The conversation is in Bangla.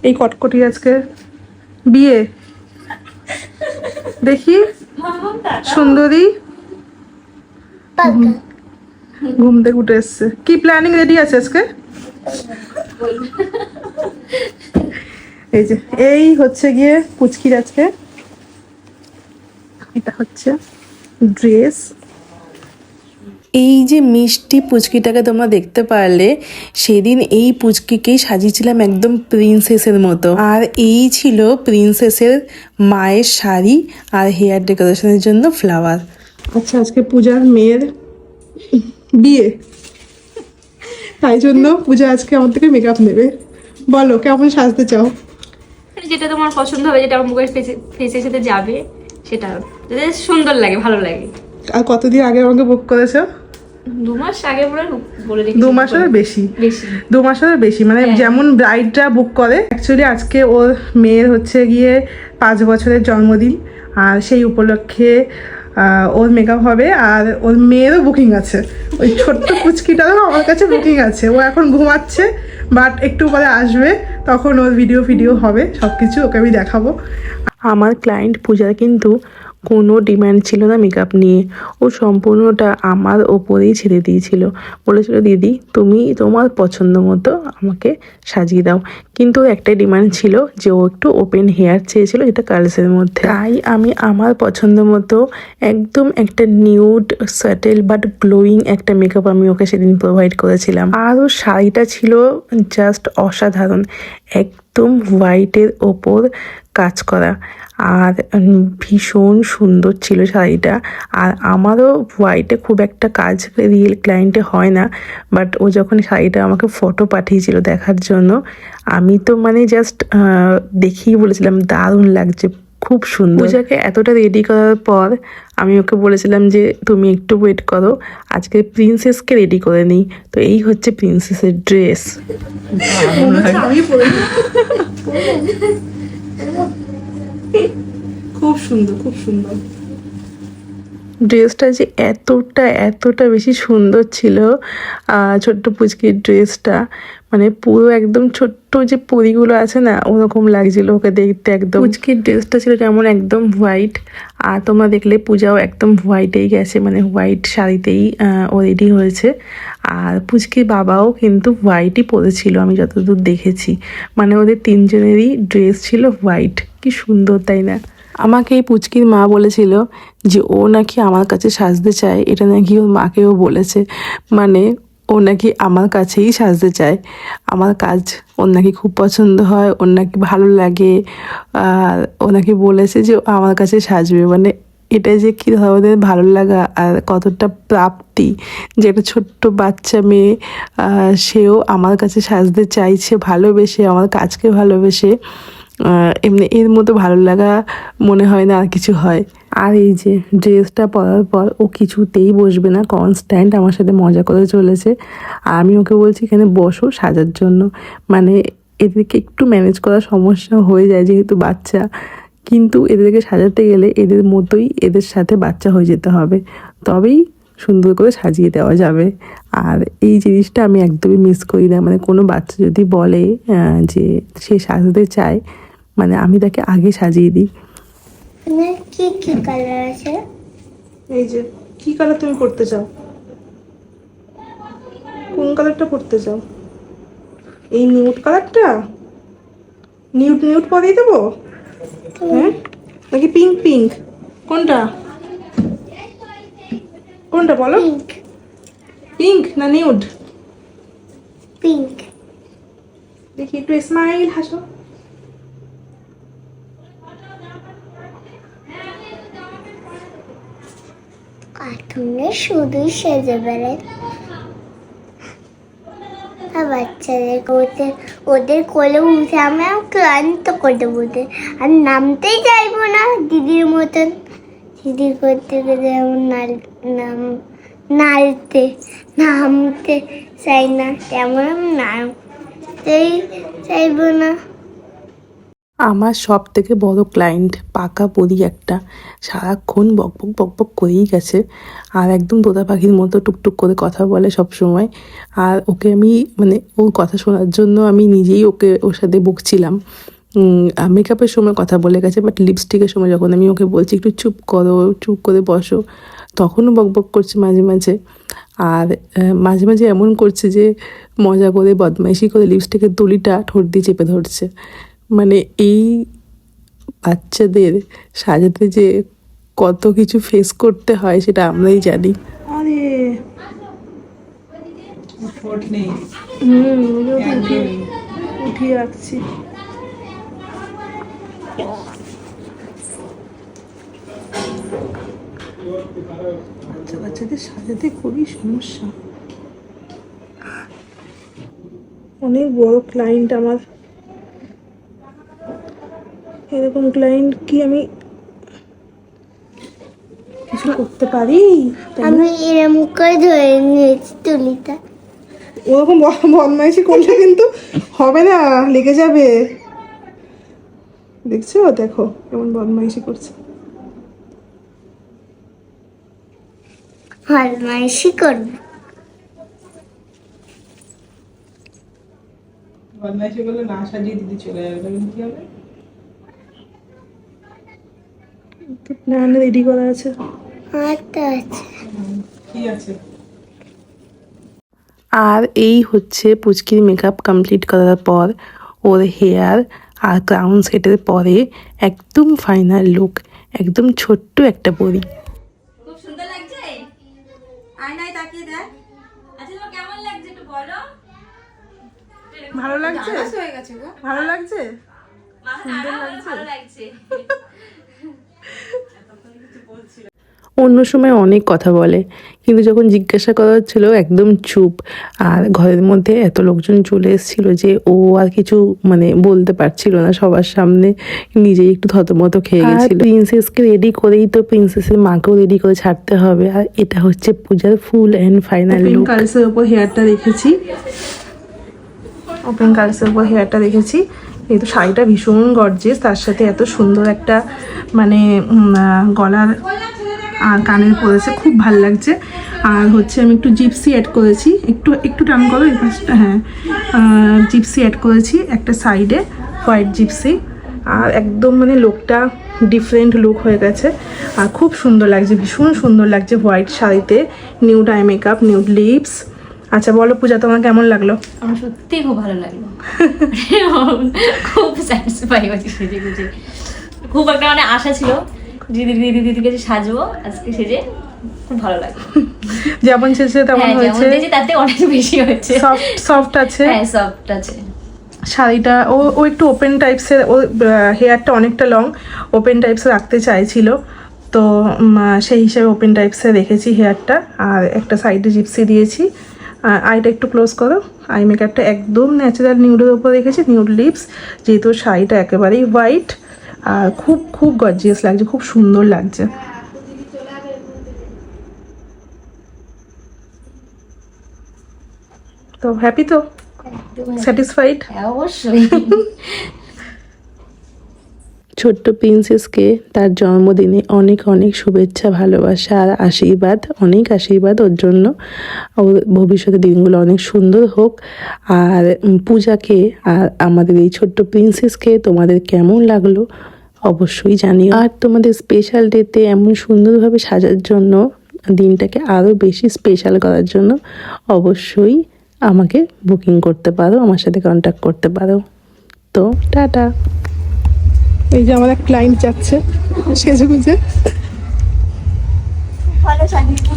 এই কটকটি আজকে বিয়ে দেখি সুন্দরী ঘুম থেকে উঠে এসছে। কি প্ল্যানিং রেডি আছে আজকে? এই যে এই হচ্ছে গিয়ে পুচকির আজকে, এটা হচ্ছে ড্রেস। এই যে মিষ্টি পুচকিটাকে তোমরা দেখতে পারলে, সেদিন এই পুচকিকেই সাজিয়েছিলাম একদম প্রিন্সেসের মতো। আর এই ছিল প্রিন্সেসের মায়ের শাড়ি আর হেয়ার ডেকোরেশনের জন্য ফ্লাওয়ার। আচ্ছা, আজকে পূজার মেয়ের বিয়ে, তাই জন্য পূজা আজকে আমার থেকে মেকআপ নেবে। বলো কেমন সাজতে চাও? যেটা তোমার পছন্দ হবে, যেটা আমার মুখের ফেসের সাথে যাবে, সেটা যাতে সুন্দর লাগে, ভালো লাগে। আর কতদিন আগে আমাকে বুক করেছো? 2 মাস আগে বলে রেখেছি। 2 মাসের বেশি, বেশি 2 মাসের বেশি, মানে যেমন ব্রাইডরা বুক করে। অ্যাকচুয়ালি আজকে ওর মেয়ের হচ্ছে গিয়ে 5 বছরের জন্মদিন, আর সেই উপলক্ষে ওর মেকআপ হবে। আর ওর মেয়েরও বুকিং আছে, ওই ছোট্ট পুচকিটারও আমার কাছে বুকিং আছে। ও এখন ঘুমাচ্ছে, বাট একটু পরে আসবে, তখন ওর ভিডিও হবে, সব কিছু ওকে আমি দেখাবো। আমার ক্লায়েন্ট পূজার কিন্তু কোনো ডিম্যান্ড ছিল না মেকআপ নিয়ে, ও সম্পূর্ণটা আমার ওপরেই ছেড়ে দিয়েছিল। বলেছিল দিদি তুমি তোমার পছন্দ মতো আমাকে সাজিয়ে দাও, কিন্তু ওর একটাই ডিমান্ড ছিল যে ও একটু ওপেন হেয়ার চেয়েছিল, যেটা কার্লসের মধ্যে। তাই আমি আমার পছন্দ মতো একদম একটা নিউড স্যাটেল বাট গ্লোয়িং একটা মেকআপ আমি ওকে সেদিন প্রোভাইড করেছিলাম। আর ওর শাড়িটা ছিল জাস্ট অসাধারণ, একদম হোয়াইটের ওপর কাজ করা, আর ভীষণ সুন্দর ছিল শাড়িটা। আর আমারও হোয়াইটে খুব একটা কাজ রিয়েল ক্লায়েন্টে হয় না, বাট ও যখন শাড়িটা আমাকে ফটো পাঠিয়েছিল দেখার জন্য, আমি তো মানে জাস্ট দেখেই বলেছিলাম দারুণ লাগছে, খুব সুন্দর। পূজাকে এতটা রেডি করার পর আমি ওকে বলেছিলাম যে তুমি একটু ওয়েট করো, আজকে প্রিন্সেসকে রেডি করে নিই। তো এই হচ্ছে প্রিন্সেসের ড্রেস। খুব সুন্দর, খুব সুন্দর। ড্রেসটা যে এতটা বেশি সুন্দর ছিল, ছোট্ট পুচকির ড্রেসটা, মানে পুরো একদম ছোট্ট যে পরিগুলো আছে না, ওরকম লাগছিল ওকে দেখতে। একদম পুচকির ড্রেসটা ছিল যেমন একদম হোয়াইট, আর তোমরা দেখলে পূজাও একদম হোয়াইটেই গেছে, মানে হোয়াইট শাড়িতেই ও রেডি হয়েছে। আর পুচকির বাবাও কিন্তু হোয়াইটই পরেছিল আমি যতদূর দেখেছি, মানে ওদের তিনজনেরই ড্রেস ছিল হোয়াইট। কি সুন্দর তাই না? আমাকে এই পুচকির মা বলেছিল যে ও নাকি আমার কাছে সাজতে চায়, এটা নাকি ওর মাকেও বলেছে, মানে ও নাকি আমার কাছেই সাজতে চায়। আমার কাজ ওর নাকি খুব পছন্দ হয়, ওর নাকি ভালো লাগে, আর ও নাকি বলেছে যে আমার কাছে সাজবে। মানে এটা যে কী ধরনের ভালো লাগা আর কতটা প্রাপ্তি, যে একটা ছোট্ট বাচ্চা মেয়ে সেও আমার কাছে সাজতে চাইছে ভালোবেসে, আমার কাজকে ভালোবেসে। এমনি এর মতো ভালো লাগা মনে হয় না আর কিছু হয়। আর এই যে ড্রেসটা পরার পর ও কিছুতেই বসবে না, কনস্ট্যান্ট আমার সাথে মজা করে চলেছে। আর আমি ওকে বলছি এখানে বসো সাজার জন্য, মানে এদেরকে একটু ম্যানেজ করার সমস্যা হয়ে যায় যেহেতু বাচ্চা, কিন্তু এদেরকে সাজাতে গেলে এদের মতোই এদের সাথে বাচ্চা হয়ে যেতে হবে, তবেই সুন্দর করে সাজিয়ে দেওয়া যাবে। আর এই জিনিসটা আমি একদমই মিস করি না, মানে কোনো বাচ্চা যদি বলে যে সে সাজতে চায়, মানে আমি তাকে আগে সাজিয়ে দিই। কি কি কালার আছে? এই যে কি কালার তুমি করতে চাও? কোন কালারটা করতে চাও? এই নিউড কালারটা? নিউড পরিয়ে দেবো? হ্যাঁ, নাকি পিঙ্ক পিঙ্ক? কোনটা কোনটা বলো? পিঙ্ক না নিউড? পিঙ্ক। দেখি একটু স্মাইল, হাসো। কার্টুনে শুধুই সেজে বেড়ায়, আর বাচ্চাদের ওদের কোলে উঠে আমি ক্লান্ত করে দেবো ওদের, আর নামতেই চাইবো না দিদির মতন। দিদি করতে গেলে যেমন নামতে চাই না, তেমন আমি নামতেই চাইবো না। আমার সব থেকে বড় ক্লায়েন্ট, পাকা পরি একটা, সারাক্ষণ বকবক বকবক করেই গেছে। আর একদম তোতা পাখির মতো টুকটুক করে কথা বলে সব সময়। আর ওকে আমি মানে ওর কথা শোনার জন্য আমি নিজেই ওর সাথে বকছিলাম। মেকআপের সময় কথা বলে গেছে, বাট লিপস্টিকের সময় যখন আমি ওকে বলছি একটু চুপ করো, চুপ করে বসো, তখনও বকবক করছে মাঝে মাঝে। আর মাঝে মাঝে এমন করছে যে মজা করে বদমাইশি করে লিপস্টিকের তুলিটা ঠোঁট দিয়ে চেপে ধরছে। মানে এই বাচ্চাদের সাজাতে যে কত কিছু ফেস করতে হয় সেটা আমরাই জানি। আরে উঠিয়ে রাখছি। বাচ্চাদের সাজাতে খুবই সমস্যা। অনেক বড় ক্লায়েন্ট আমার। এরকম ক্লায়েন্ট কি আমি কিছু করতে পারি? আমি এরম করে ধরে নিয়েছি তুলিটা। ওরকম বদমাইশি করলে কিন্তু হবে না, লেগে যাবে। দেখছো, দেখো কেমন বদমাইশি করছে। ফরমাইশি করবে। বদমাইশি করলে না সাজিয়ে দিদি চলে যাবে, তখন কি হবে? প্ল্যান রেডি করা আছে। আচ্ছা আছে। কি আছে? আর এই হচ্ছে পুচকির মেকআপ কমপ্লিট করার পর ওর হেয়ার আর ক্রাউন সেটের পরে একদম ফাইনাল লুক, একদম ছোট্ট একটা পরি। খুব সুন্দর লাগছে। আয়নায় তাকিয়ে দেখ। আচ্ছা তোমার কেমন লাগছে একটু বলো। ভালো লাগছে? হয়ে গেছে গো। ভালো লাগছে? ভালো লাগছে। অন্য সময় অনেক কথা বলে, কিন্তু যখন জিজ্ঞাসা করা হচ্ছিল একদম চুপ। আর ঘরের মধ্যে এত লোকজন চলে এসেছিল যে ও আর কিছু মানে বলতে পারছিল না সবার সামনে, নিজেই একটু থতমত খেয়ে গেছিল। প্রিন্সেসকে রেডি করেই তো প্রিন্সেসের মাকেও রেডি করে ছাড়তে হবে। আর এটা হচ্ছে পূজার ফুল অ্যান্ড ফাইনাল লুক। কালসের উপর হেয়ারটা রেখেছি, ওপেন কালসের উপর হেয়ারটা রেখেছি। এই তো শাড়িটা ভীষণ গর্জিয়াস, তার সাথে এত সুন্দর একটা মানে গলার আর কানের পরেছে, খুব ভালো লাগছে। আর হচ্ছে আমি একটু জিপসি অ্যাড করেছি, একটু টান করো এই পাশটা, হ্যাঁ জিপসি অ্যাড করেছি একটা সাইডে, হোয়াইট জিপসি। আর একদম মানে লুকটা ডিফারেন্ট লুক হয়ে গেছে আর খুব সুন্দর লাগছে, ভীষণ সুন্দর লাগছে হোয়াইট শাড়িতে। Nude eye makeup, nude lips. আচ্ছা বলো পূজা, তোমার কেমন লাগলো? আমার সত্যি খুব ভালো লাগলো। খুব স্যাটিসফাই হয়েছি সেজে গুজে। খুব একটা মানে আশা ছিল দিদিকে যে সাজবো আজকে, সেজে খুব ভালো লাগলো। যেমন শেষে তেমন হয়েছে, তাতে অনেক বেশি হয়েছে। সফট আছে, হ্যাঁ সফট আছে শাড়িটা। ও একটু ওপেন টাইপসের, ও হেয়ারটা অনেকটা লং, ওপেন টাইপসের রাখতে চাইছিল, তো সেই হিসাবে ওপেন টাইপসের রেখেছি হেয়ারটা। আর একটা সাইডে জিপসি দিয়েছি। আইটা একটু ক্লোজ করো। আই মেকআপটা একদম ন্যাচারাল নিউডের উপর রেখেছি, নিউড লিপস, যেহেতু শাড়িটা একেবারেই হোয়াইট। আর খুব খুব গর্জিয়াস লাগছে, খুব সুন্দর লাগছে। তো হ্যাপি তো, স্যাটিসফাইড? অবশ্যই। ছোট্ট প্রিন্সেসকে তার জন্মদিনে অনেক অনেক শুভেচ্ছা, ভালোবাসা আর আশীর্বাদ, অনেক আশীর্বাদ ওর জন্য। ওর ভবিষ্যতে দিনগুলো অনেক সুন্দর হোক। আর পূজাকে আর আমাদের এই ছোট্ট প্রিন্সেসকে তোমাদের কেমন লাগলো অবশ্যই জানিও। আর তোমাদের স্পেশাল ডেতে এমন সুন্দরভাবে সাজার জন্য, দিনটাকে আরও বেশি স্পেশাল করার জন্য অবশ্যই আমাকে বুকিং করতে পারো, আমার সাথে কন্ট্যাক্ট করতে পারো। তো টাটা। এই যে আমার এক ক্লায়েন্ট যাচ্ছে সেজে গুজে। ভালো সাজিয়েছি।